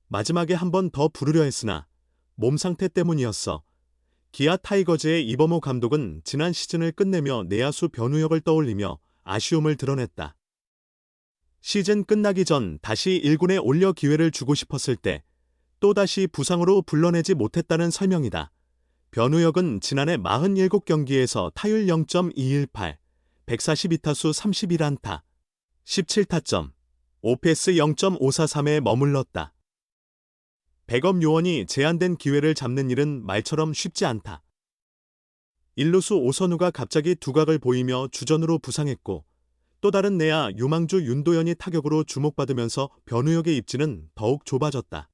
마지막에 한 번 더 부르려 했으나 몸 상태 때문이었어. 기아 타이거즈의 이범호 감독은 지난 시즌을 끝내며 내야수 변우혁을 떠올리며 아쉬움을 드러냈다. 시즌 끝나기 전 다시 1군에 올려 기회를 주고 싶었을 때 또다시 부상으로 불러내지 못했다는 설명이다. 변우혁은 지난해 47경기에서 타율 0.218, 142타수 31안타, 17타점, OPS 0.543에 머물렀다. 백업 요원이 제한된 기회를 잡는 일은 말처럼 쉽지 않다. 일루수 오선우가 갑자기 두각을 보이며 주전으로 부상했고 또 다른 내야 유망주 윤도현이 타격으로 주목받으면서 변우혁의 입지는 더욱 좁아졌다.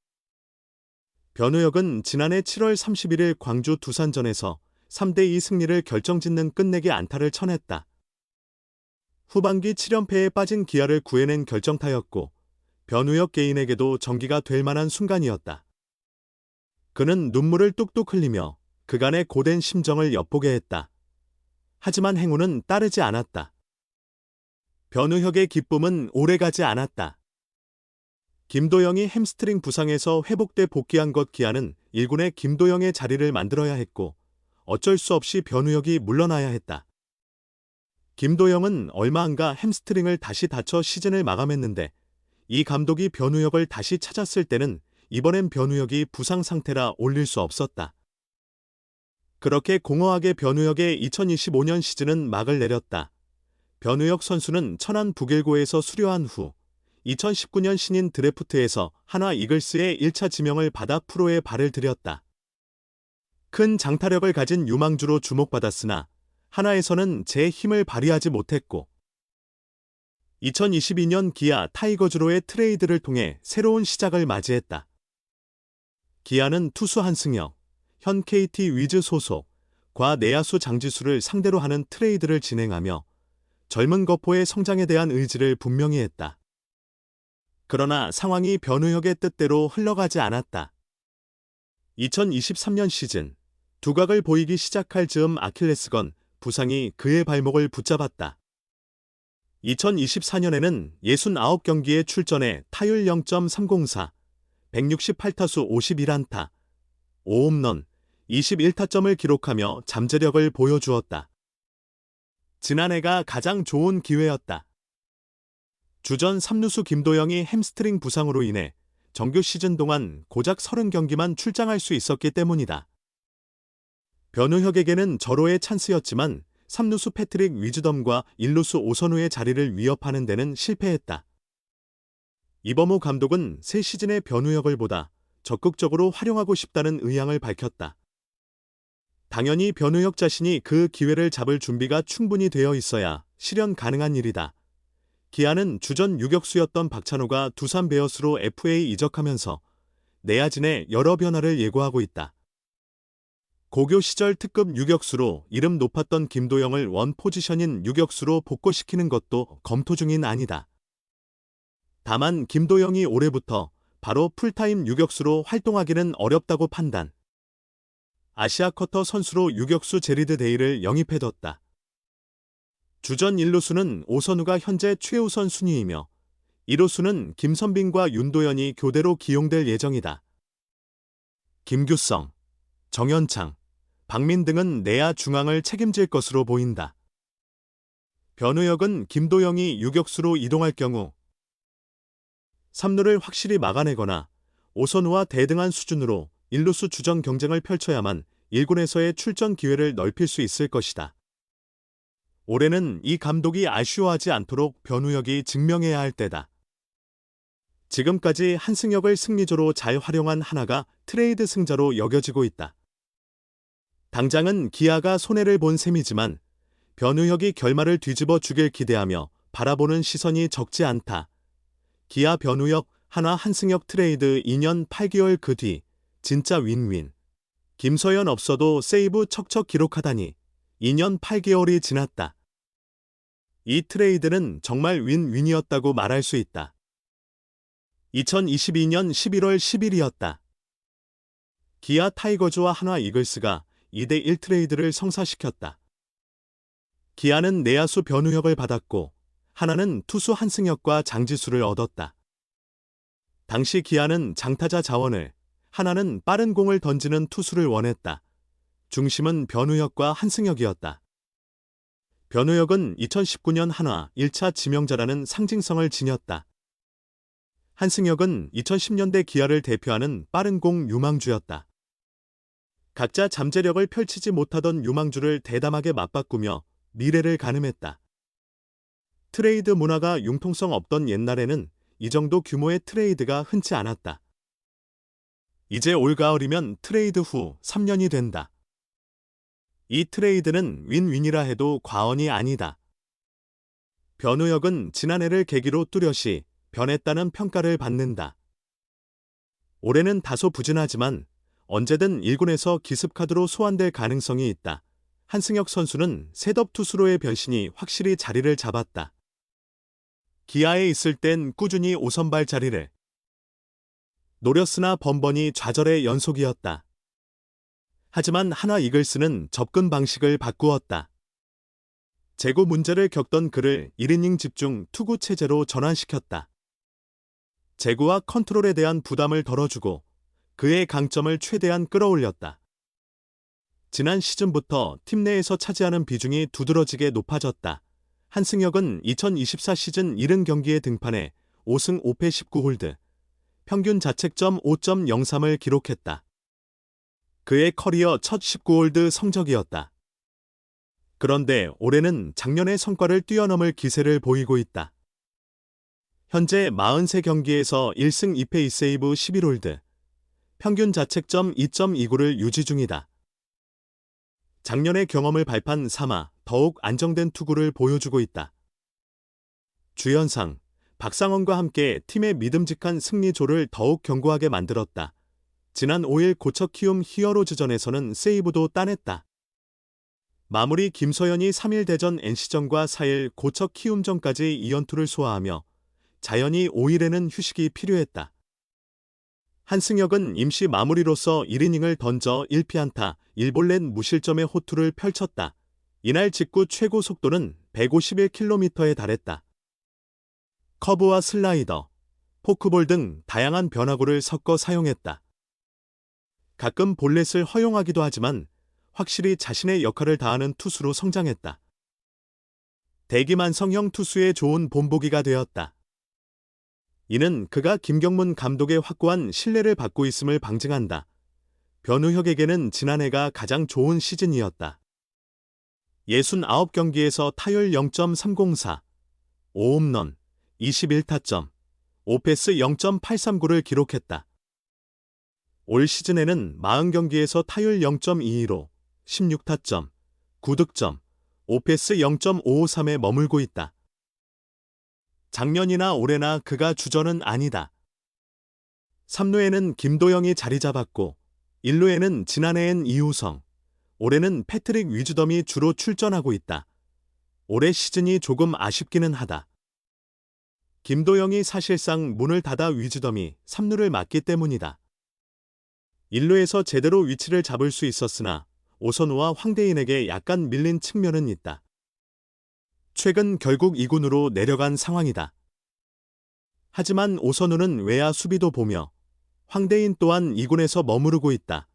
변우혁은 지난해 7월 31일 광주 두산전에서 3대2 승리를 결정짓는 끝내기 안타를 쳐냈다. 후반기 7연패에 빠진 기아를 구해낸 결정타였고 변우혁 개인에게도 전기가 될 만한 순간이었다. 그는 눈물을 뚝뚝 흘리며 그간의 고된 심정을 엿보게 했다. 하지만 행운은 따르지 않았다. 변우혁의 기쁨은 오래가지 않았다. 김도영이 햄스트링 부상에서 회복돼 복귀한 것 기아는 1군에 김도영의 자리를 만들어야 했고 어쩔 수 없이 변우혁이 물러나야 했다. 김도영은 얼마 안가 햄스트링을 다시 다쳐 시즌을 마감했는데 이 감독이 변우혁을 다시 찾았을 때는 이번엔 변우혁이 부상 상태라 올릴 수 없었다. 그렇게 공허하게 변우혁의 2025년 시즌은 막을 내렸다. 변우혁 선수는 천안 북일고에서 수료한 후 2019년 신인 드래프트에서 한화 이글스의 1차 지명을 받아 프로에 발을 들였다. 큰 장타력을 가진 유망주로 주목받았으나 한화에서는 제 힘을 발휘하지 못했고 2022년 기아 타이거즈로의 트레이드를 통해 새로운 시작을 맞이했다. 기아는 투수 한승혁, 현 KT 위즈 소속, 과 내야수 장지수를 상대로 하는 트레이드를 진행하며 젊은 거포의 성장에 대한 의지를 분명히 했다. 그러나 상황이 변우혁의 뜻대로 흘러가지 않았다. 2023년 시즌, 두각을 보이기 시작할 즈음 아킬레스건 부상이 그의 발목을 붙잡았다. 2024년에는 69경기에 출전해 타율 0.304, 168타수 51안타, 5홈런, 21타점을 기록하며 잠재력을 보여주었다. 지난해가 가장 좋은 기회였다. 주전 3루수 김도영이 햄스트링 부상으로 인해 정규 시즌 동안 고작 30경기만 출장할 수 있었기 때문이다. 변우혁에게는 절호의 찬스였지만 3루수 패트릭 위즈덤과 1루수 오선우의 자리를 위협하는 데는 실패했다. 이범호 감독은 새 시즌의 변우혁을 보다 적극적으로 활용하고 싶다는 의향을 밝혔다. 당연히 변우혁 자신이 그 기회를 잡을 준비가 충분히 되어 있어야 실현 가능한 일이다. 기아는 주전 유격수였던 박찬호가 두산 베어스로 FA 이적하면서 내야진에 여러 변화를 예고하고 있다. 고교 시절 특급 유격수로 이름 높았던 김도영을 원 포지션인 유격수로 복구시키는 것도 검토 중인 안이다. 다만 김도영이 올해부터 바로 풀타임 유격수로 활동하기는 어렵다고 판단. 아시아 쿼터 선수로 유격수 제리드 데이를 영입해뒀다. 주전 1루수는 오선우가 현재 최우선 순위이며 2루수는 김선빈과 윤도현이 교대로 기용될 예정이다. 김규성, 정현창, 박민 등은 내야 중앙을 책임질 것으로 보인다. 변우혁은 김도영이 유격수로 이동할 경우 3루를 확실히 막아내거나 오선우와 대등한 수준으로 1루수 주전 경쟁을 펼쳐야만 1군에서의 출전 기회를 넓힐 수 있을 것이다. 올해는 이 감독이 아쉬워하지 않도록 변우혁이 증명해야 할 때다. 지금까지 한승혁을 승리조로 잘 활용한 하나가 트레이드 승자로 여겨지고 있다. 당장은 기아가 손해를 본 셈이지만 변우혁이 결말을 뒤집어 주길 기대하며 바라보는 시선이 적지 않다. 기아 변우혁, 한화 한승혁 트레이드 2년 8개월 그 뒤 진짜 윈윈. 김서현 없어도 세이브 척척 기록하다니 2년 8개월이 지났다. 이 트레이드는 정말 윈윈이었다고 말할 수 있다. 2022년 11월 10일이었다. 기아 타이거즈와 한화 이글스가 2대1 트레이드를 성사시켰다. 기아는 내야수 변우혁을 받았고 한화는 투수 한승혁과 장지수를 얻었다. 당시 기아는 장타자 자원을, 하나는 빠른 공을 던지는 투수를 원했다. 중심은 변우혁과 한승혁이었다. 변우혁은 2019년 한화 1차 지명자라는 상징성을 지녔다. 한승혁은 2010년대 기아를 대표하는 빠른 공 유망주였다. 각자 잠재력을 펼치지 못하던 유망주를 대담하게 맞바꾸며 미래를 가늠했다. 트레이드 문화가 융통성 없던 옛날에는 이 정도 규모의 트레이드가 흔치 않았다. 이제 올가을이면 트레이드 후 3년이 된다. 이 트레이드는 윈윈이라 해도 과언이 아니다. 변우혁은 지난해를 계기로 뚜렷이 변했다는 평가를 받는다. 올해는 다소 부진하지만 언제든 1군에서 기습카드로 소환될 가능성이 있다. 한승혁 선수는 셋업 투수로의 변신이 확실히 자리를 잡았다. 기아에 있을 땐 꾸준히 5선발 자리를 노렸으나 번번이 좌절의 연속이었다. 하지만 한화 이글스는 접근 방식을 바꾸었다. 재고 문제를 겪던 그를 1이닝 집중 투구 체제로 전환시켰다. 재고와 컨트롤에 대한 부담을 덜어주고 그의 강점을 최대한 끌어올렸다. 지난 시즌부터 팀 내에서 차지하는 비중이 두드러지게 높아졌다. 한승혁은 2024 시즌 70경기에 등판해 5승 5패 19홀드, 평균 자책점 5.03을 기록했다. 그의 커리어 첫 19홀드 성적이었다. 그런데 올해는 작년의 성과를 뛰어넘을 기세를 보이고 있다. 현재 43경기에서 1승 2패 2세이브 11홀드, 평균 자책점 2.29를 유지 중이다. 작년의 경험을 발판 삼아 더욱 안정된 투구를 보여주고 있다. 주연상, 박상원과 함께 팀의 믿음직한 승리조를 더욱 견고하게 만들었다. 지난 5일 고척 키움 히어로즈전에서는 세이브도 따냈다. 마무리 김서현이 3일 대전 NC전과 4일 고척 키움전까지 2연투를 소화하며 자연히 5일에는 휴식이 필요했다. 한승혁은 임시 마무리로서 1이닝을 던져 1피안타 1볼넷 무실점의 호투를 펼쳤다. 이날 직구 최고 속도는 151km에 달했다. 커브와 슬라이더, 포크볼 등 다양한 변화구를 섞어 사용했다. 가끔 볼넷을 허용하기도 하지만 확실히 자신의 역할을 다하는 투수로 성장했다. 대기만성형 투수의 좋은 본보기가 되었다. 이는 그가 김경문 감독의 확고한 신뢰를 받고 있음을 방증한다. 변우혁에게는 지난해가 가장 좋은 시즌이었다. 69경기에서 타율 0.304, 5홈런, 21타점, 5패스 0.839를 기록했다. 올 시즌에는 40경기에서 타율 0.215, 16타점, 9득점, 5패스 0.553에 머물고 있다. 작년이나 올해나 그가 주전은 아니다. 3루에는 김도영이 자리 잡았고 1루에는 지난해엔 이우성, 올해는 패트릭 위즈덤이 주로 출전하고 있다. 올해 시즌이 조금 아쉽기는 하다. 김도영이 사실상 문을 닫아 위즈덤이 3루를 맡기 때문이다. 1루에서 제대로 위치를 잡을 수 있었으나 오선우와 황대인에게 약간 밀린 측면은 있다. 최근 결국 2군으로 내려간 상황이다. 하지만 오선우는 외야 수비도 보며 황대인 또한 2군에서 머무르고 있다.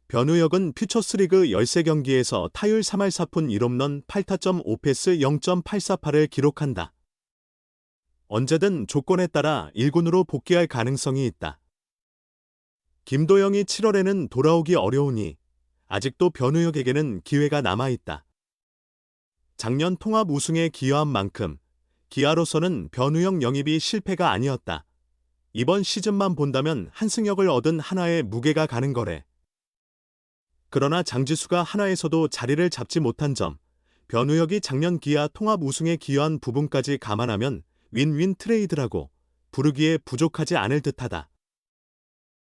변우혁은 퓨처스리그 13경기에서 타율 3할 4푼 1홈런 8타점 5패스 0.848을 기록한다. 언제든 조건에 따라 1군으로 복귀할 가능성이 있다. 김도영이 7월에는 돌아오기 어려우니 아직도 변우혁에게는 기회가 남아있다. 작년 통합 우승에 기여한 만큼 기아로서는 변우혁 영입이 실패가 아니었다. 이번 시즌만 본다면 한승혁을 얻은 한화에 무게가 가는 거래. 그러나 장지수가 한화에서도 자리를 잡지 못한 점, 변우혁이 작년 기아 통합 우승에 기여한 부분까지 감안하면 윈윈 트레이드라고 부르기에 부족하지 않을 듯하다.